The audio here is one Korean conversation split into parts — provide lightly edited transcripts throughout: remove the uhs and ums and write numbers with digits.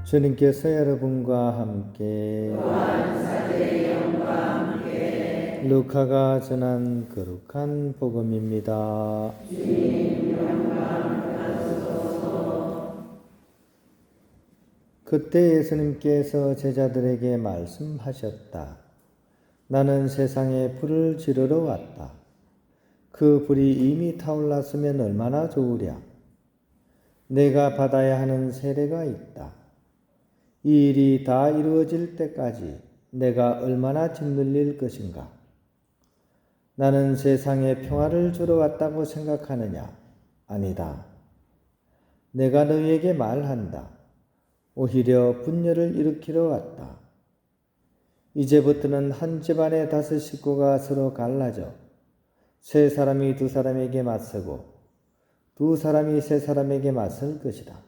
주님께서 여러분과 함께 루카가 전한 거룩한 복음입니다. 그때 예수님께서 제자들에게 말씀하셨다. 나는 세상에 불을 지르러 왔다. 그 불이 이미 타올랐으면 얼마나 좋으랴. 내가 받아야 하는 세례가 있다. 이 일이 다 이루어질 때까지 내가 얼마나 짓눌릴 것인가? 나는 세상에 평화를 주러 왔다고 생각하느냐? 아니다. 내가 너희에게 말한다. 오히려 분열을 일으키러 왔다. 이제부터는 한 집안의 5 식구가 서로 갈라져 세 사람이 2 사람에게 맞서고 2 사람이 3 사람에게 맞설 것이다.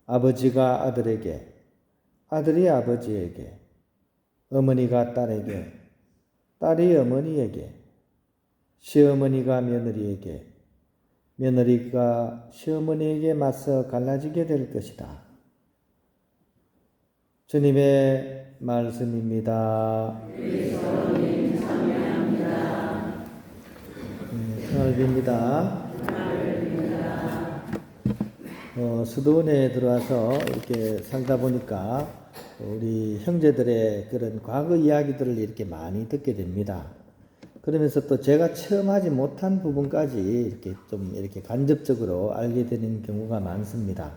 아버지가 아들에게, 아들이 아버지에게, 어머니가 딸에게, 딸이 어머니에게, 시어머니가 며느리에게, 며느리가 시어머니에게 맞서 갈라지게 될 것이다. 주님의 말씀입니다. 그리스도님 참여합니다. 평안을 빕니다. 수도원에 들어와서 이렇게 살다 보니까 우리 형제들의 그런 과거 이야기들을 이렇게 많이 듣게 됩니다. 그러면서 또 제가 처음 하지 못한 부분까지 이렇게 간접적으로 알게 되는 경우가 많습니다.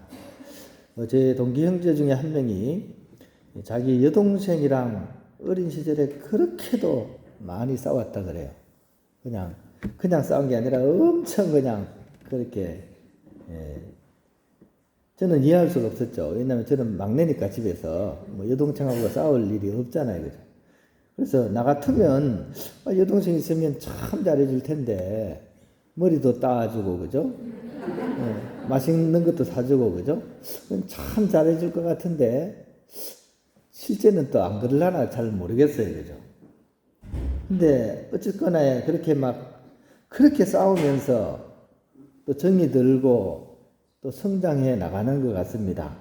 제 동기 형제 중에 한 명이 자기 여동생이랑 어린 시절에 그렇게도 많이 싸웠다 그래요. 그냥 싸운 게 아니라 엄청 그냥 그렇게, 저는 이해할 수가 없었죠. 왜냐하면 저는 막내니까 집에서 여동생하고 싸울 일이 없잖아요. 그죠? 그래서 나 같으면 여동생 있으면 참 잘해줄 텐데 머리도 따주고 그죠? 맛있는 것도 사주고 그죠? 참 잘해줄 것 같은데 실제는 또 안 그러려나 잘 모르겠어요. 그죠? 근데 어쨌거나 그렇게 싸우면서 또 정이 들고 또 성장해 나가는 것 같습니다.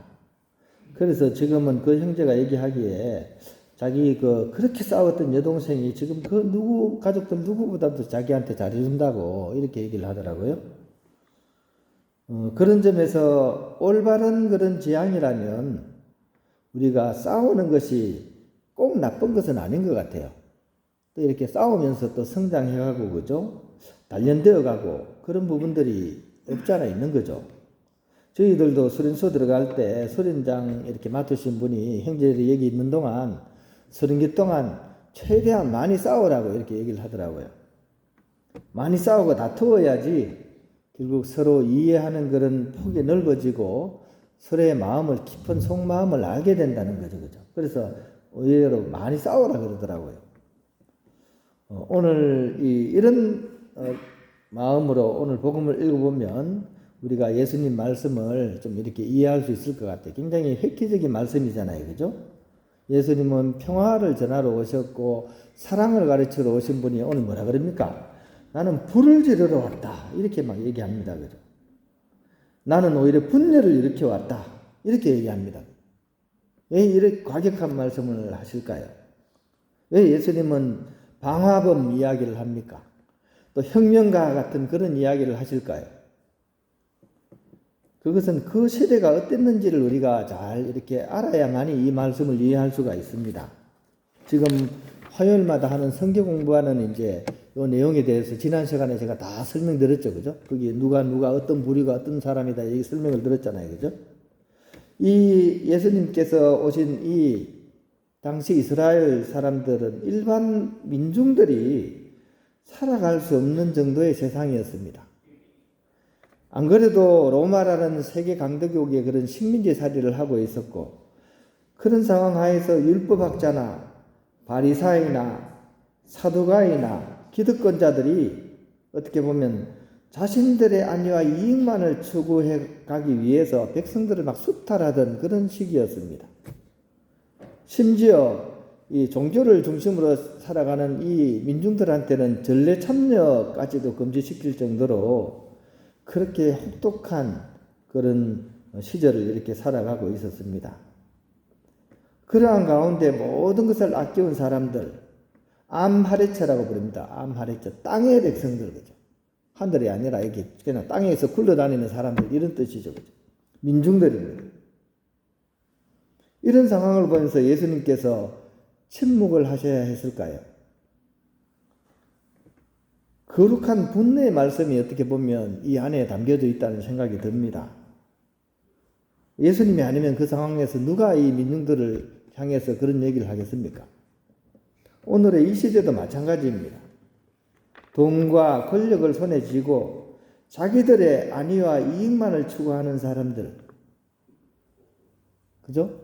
그래서 지금은 그 형제가 얘기하기에 자기 그렇게 싸웠던 여동생이 지금 가족들 누구보다도 자기한테 잘해준다고 이렇게 얘기를 하더라고요. 그런 점에서 올바른 그런 지향이라면 우리가 싸우는 것이 꼭 나쁜 것은 아닌 것 같아요. 또 이렇게 싸우면서 또 성장해가고 그죠? 단련되어가고 그런 부분들이 없지 않아 있는 거죠. 저희들도 수련소 들어갈 때 수련장 이렇게 맡으신 분이 형제들이 여기 있는 동안 30개 동안 최대한 많이 싸우라고 이렇게 얘기를 하더라고요. 많이 싸우고 다투어야지 결국 서로 이해하는 그런 폭이 넓어지고 서로의 마음을 깊은 속마음을 알게 된다는 거죠. 그죠? 그래서 의외로 많이 싸우라 그러더라고요. 오늘 이런 마음으로 오늘 복음을 읽어보면 우리가 예수님 말씀을 좀 이렇게 이해할 수 있을 것 같아요. 굉장히 획기적인 말씀이잖아요. 그죠? 예수님은 평화를 전하러 오셨고 사랑을 가르치러 오신 분이 오늘 뭐라 그럽니까? 나는 불을 지르러 왔다. 이렇게 막 얘기합니다. 그죠? 나는 오히려 분열을 일으켜 왔다. 이렇게 얘기합니다. 왜 이렇게 과격한 말씀을 하실까요? 왜 예수님은 방화범 이야기를 합니까? 또 혁명가 같은 그런 이야기를 하실까요? 그것은 그 시대가 어땠는지를 우리가 잘 이렇게 알아야만이 이 말씀을 이해할 수가 있습니다. 지금 화요일마다 하는 성경 공부하는 이제 이 내용에 대해서 지난 시간에 제가 다 설명드렸죠. 그죠? 거기 누가 어떤 부류가 어떤 사람이다 이 설명을 드렸잖아요. 그죠? 이 예수님께서 오신 이 당시 이스라엘 사람들은 일반 민중들이 살아갈 수 없는 정도의 세상이었습니다. 안 그래도 로마라는 세계 강대국의 그런 식민지 살이를 하고 있었고 그런 상황 하에서 율법학자나 바리사이나 사두가이나 기득권자들이 어떻게 보면 자신들의 안위와 이익만을 추구해 가기 위해서 백성들을 막 수탈하던 그런 시기였습니다. 심지어 이 종교를 중심으로 살아가는 이 민중들한테는 전례 참여까지도 금지시킬 정도로 그렇게 혹독한 그런 시절을 이렇게 살아가고 있었습니다. 그러한 가운데 모든 것을 아껴온 사람들, 암하레체라고 부릅니다. 암하레체, 땅의 백성들, 그죠? 하늘이 아니라 이렇게 그냥 땅에서 굴러다니는 사람들, 이런 뜻이죠, 그죠? 민중들입니다. 이런 상황을 보면서 예수님께서 침묵을 하셔야 했을까요? 거룩한 분노의 말씀이 어떻게 보면 이 안에 담겨져 있다는 생각이 듭니다. 예수님이 아니면 그 상황에서 누가 이 민중들을 향해서 그런 얘기를 하겠습니까? 오늘의 이 시대도 마찬가지입니다. 돈과 권력을 손에 쥐고 자기들의 안위와 이익만을 추구하는 사람들, 그죠?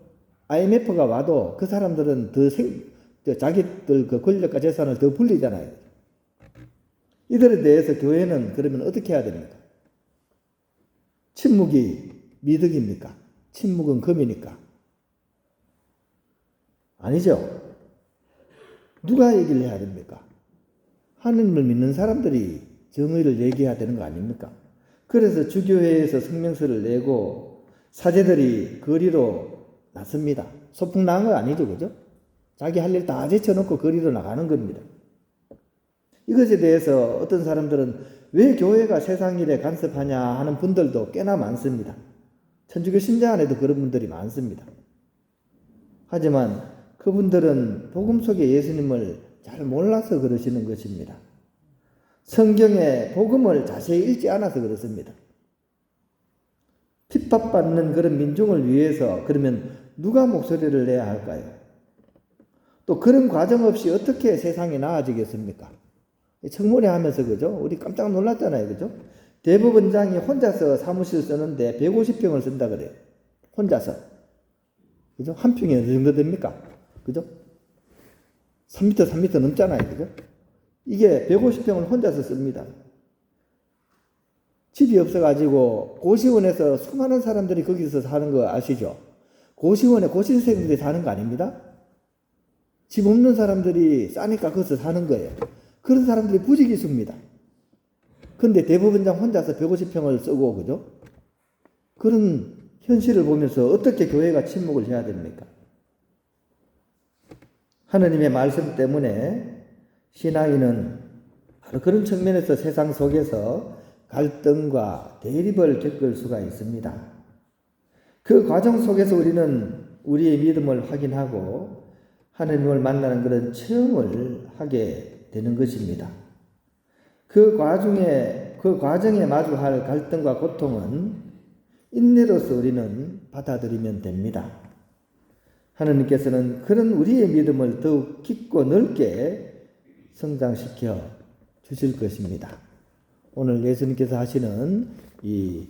IMF가 와도 그 사람들은 자기들 그 권력과 재산을 더 불리잖아요. 이들에 대해서 교회는 그러면 어떻게 해야 됩니까? 침묵이 미덕입니까? 침묵은 금이니까? 아니죠. 누가 얘기를 해야 됩니까? 하느님을 믿는 사람들이 정의를 얘기해야 되는 거 아닙니까? 그래서 주교회에서 성명서를 내고 사제들이 거리로 나섭니다. 소풍 나간 거 아니죠, 그죠? 자기 할 일 다 제쳐놓고 거리로 나가는 겁니다. 이것에 대해서 어떤 사람들은 왜 교회가 세상 일에 간섭하냐 하는 분들도 꽤나 많습니다. 천주교 신자 안에도 그런 분들이 많습니다. 하지만 그분들은 복음 속의 예수님을 잘 몰라서 그러시는 것입니다. 성경의 복음을 자세히 읽지 않아서 그렇습니다. 핍박받는 그런 민중을 위해서 그러면 누가 목소리를 내야 할까요? 또 그런 과정 없이 어떻게 세상이 나아지겠습니까? 청문회 하면서 그죠? 우리 깜짝 놀랐잖아요, 그죠? 대법원장이 혼자서 사무실 쓰는데 150평을 쓴다 그래요. 혼자서. 그죠? 한 평이 어느 정도 됩니까? 그죠? 3m 넘잖아요, 그죠? 이게 150평을 혼자서 씁니다. 집이 없어가지고 고시원에서 수많은 사람들이 거기서 사는 거 아시죠? 고시원에 고시생들이 사는 거 아닙니다? 집 없는 사람들이 싸니까 거기서 사는 거예요. 그런 사람들이 부지기수입니다. 근데 대법원장 혼자서 150평을 쓰고, 그죠? 그런 현실을 보면서 어떻게 교회가 침묵을 해야 됩니까? 하느님의 말씀 때문에 신앙인은 바로 그런 측면에서 세상 속에서 갈등과 대립을 겪을 수가 있습니다. 그 과정 속에서 우리는 우리의 믿음을 확인하고 하느님을 만나는 그런 체험을 하게 되는 것입니다. 그 과정에 마주할 갈등과 고통은 인내로서 우리는 받아들이면 됩니다. 하느님께서는 그런 우리의 믿음을 더욱 깊고 넓게 성장시켜 주실 것입니다. 오늘 예수님께서 하시는 이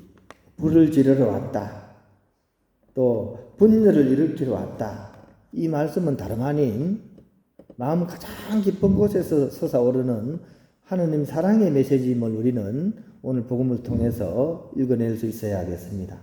불을 지르러 왔다, 또 분열을 일으키러 왔다, 이 말씀은 다름 아닌 마음 가장 깊은 곳에서 솟아오르는 하느님 사랑의 메시지임을 우리는 오늘 복음을 통해서 읽어낼 수 있어야 하겠습니다.